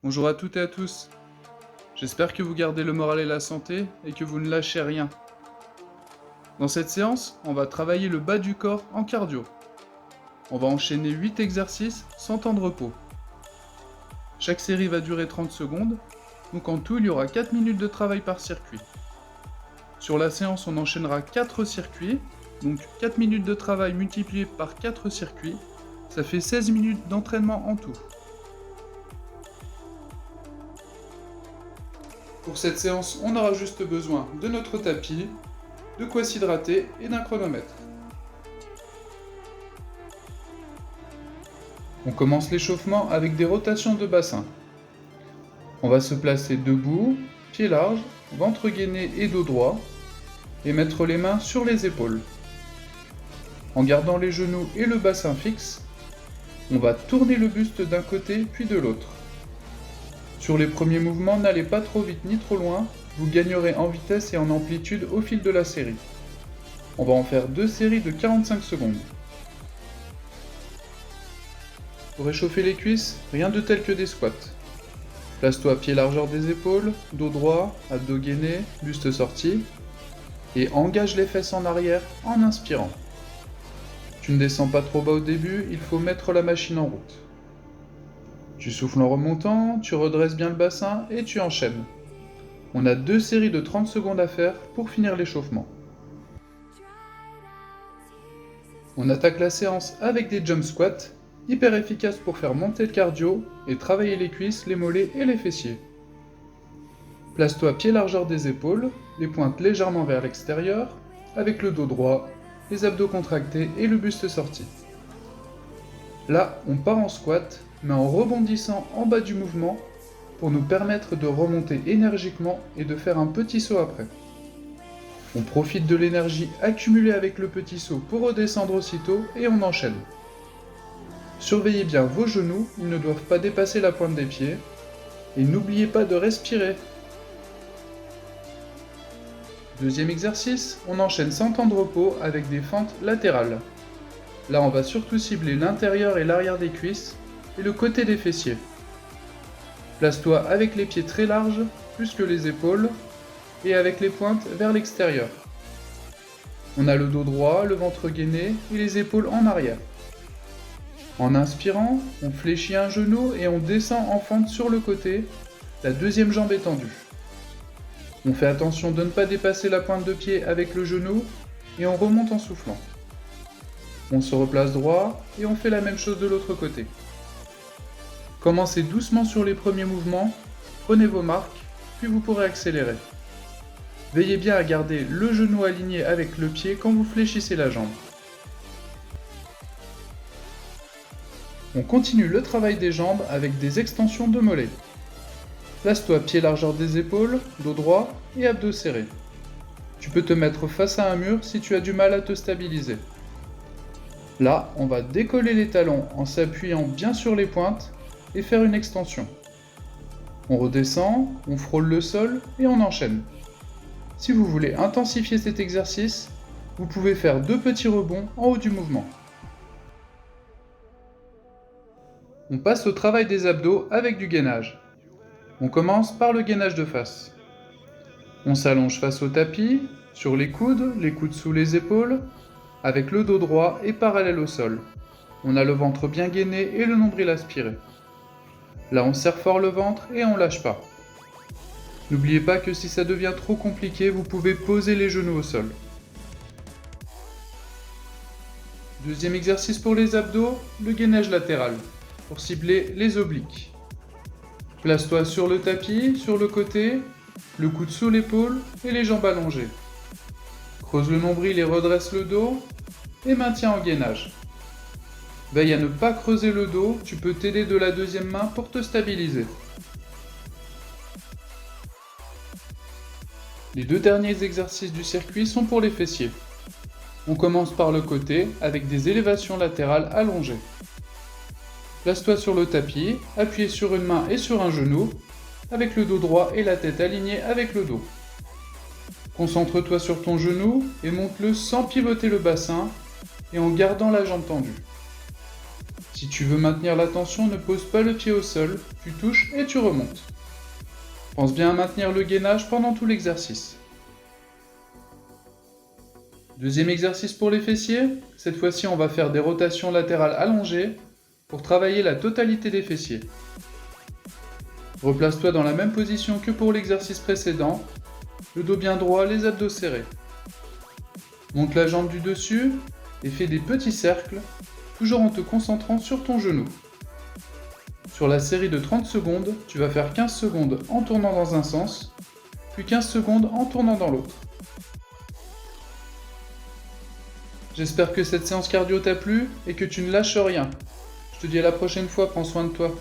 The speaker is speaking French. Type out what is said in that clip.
Bonjour à toutes et à tous. J'espère que vous gardez le moral et la santé et que vous ne lâchez rien. Dans cette séance, on va travailler le bas du corps en cardio. On va enchaîner 8 exercices sans temps de repos. Chaque série va durer 30 secondes, donc en tout il y aura 4 minutes de travail par circuit. Sur la séance, on enchaînera 4 circuits, donc 4 minutes de travail multipliées par 4 circuits, ça fait 16 minutes d'entraînement en tout. Pour cette séance, on aura juste besoin de notre tapis, de quoi s'hydrater et d'un chronomètre. On commence l'échauffement avec des rotations de bassin. On va se placer debout, pieds larges, ventre gainé et dos droit, et mettre les mains sur les épaules. En gardant les genoux et le bassin fixe, on va tourner le buste d'un côté puis de l'autre. Sur les premiers mouvements, n'allez pas trop vite ni trop loin, vous gagnerez en vitesse et en amplitude au fil de la série. On va en faire 2 séries de 45 secondes. Pour réchauffer les cuisses, rien de tel que des squats. Place-toi à pied largeur des épaules, dos droit, abdos gainés, buste sorti, et engage les fesses en arrière en inspirant. Tu ne descends pas trop bas au début, il faut mettre la machine en route. Tu souffles en remontant, tu redresses bien le bassin et tu enchaînes. On a 2 séries de 30 secondes à faire pour finir l'échauffement. On attaque la séance avec des jump squats, hyper efficaces pour faire monter le cardio et travailler les cuisses, les mollets et les fessiers. Place-toi à pied largeur des épaules, les pointes légèrement vers l'extérieur, avec le dos droit, les abdos contractés et le buste sorti. Là, on part en squat, mais en rebondissant en bas du mouvement pour nous permettre de remonter énergiquement et de faire un petit saut après. On profite de l'énergie accumulée avec le petit saut pour redescendre aussitôt et on enchaîne. Surveillez bien vos genoux, ils ne doivent pas dépasser la pointe des pieds. Et n'oubliez pas de respirer. Deuxième exercice, on enchaîne sans temps de repos avec des fentes latérales. Là, on va surtout cibler l'intérieur et l'arrière des cuisses et le côté des fessiers. Place-toi avec les pieds très larges, plus que les épaules, et avec les pointes vers l'extérieur. On a le dos droit, le ventre gainé et les épaules en arrière. En inspirant, on fléchit un genou et on descend en fente sur le côté, la deuxième jambe est tendue. On fait attention de ne pas dépasser la pointe de pied avec le genou et on remonte en soufflant. On se replace droit et on fait la même chose de l'autre côté. Commencez doucement sur les premiers mouvements, prenez vos marques, puis vous pourrez accélérer. Veillez bien à garder le genou aligné avec le pied quand vous fléchissez la jambe. On continue le travail des jambes avec des extensions de mollets. Place-toi pied largeur des épaules, dos droit et abdos serrés. Tu peux te mettre face à un mur si tu as du mal à te stabiliser. Là, on va décoller les talons en s'appuyant bien sur les pointes et faire une extension. On redescend, on frôle le sol et on enchaîne. Si vous voulez intensifier cet exercice, vous pouvez faire 2 petits rebonds en haut du mouvement. On passe au travail des abdos avec du gainage. On commence par le gainage de face. On s'allonge face au tapis, sur les coudes sous les épaules, avec le dos droit et parallèle au sol. On a le ventre bien gainé et le nombril aspiré. Là, on serre fort le ventre et on lâche pas. N'oubliez pas que si ça devient trop compliqué, vous pouvez poser les genoux au sol. Deuxième exercice pour les abdos, le gainage latéral, pour cibler les obliques. Place-toi sur le tapis, sur le côté, le coude sous l'épaule et les jambes allongées. Creuse le nombril et redresse le dos, et maintiens en gainage. Veille à ne pas creuser le dos, tu peux t'aider de la deuxième main pour te stabiliser. Les 2 derniers exercices du circuit sont pour les fessiers. On commence par le côté avec des élévations latérales allongées. Place-toi sur le tapis, appuyé sur une main et sur un genou, avec le dos droit et la tête alignés avec le dos. Concentre-toi sur ton genou et monte-le sans pivoter le bassin et en gardant la jambe tendue. Si tu veux maintenir la tension, ne pose pas le pied au sol, tu touches et tu remontes. Pense bien à maintenir le gainage pendant tout l'exercice. Deuxième exercice pour les fessiers, cette fois-ci on va faire des rotations latérales allongées pour travailler la totalité des fessiers. Replace-toi dans la même position que pour l'exercice précédent, le dos bien droit, les abdos serrés. Monte la jambe du dessus et fais des petits cercles, toujours en te concentrant sur ton genou. Sur la série de 30 secondes, tu vas faire 15 secondes en tournant dans un sens, puis 15 secondes en tournant dans l'autre. J'espère que cette séance cardio t'a plu et que tu ne lâches rien. Je te dis à la prochaine fois, prends soin de toi.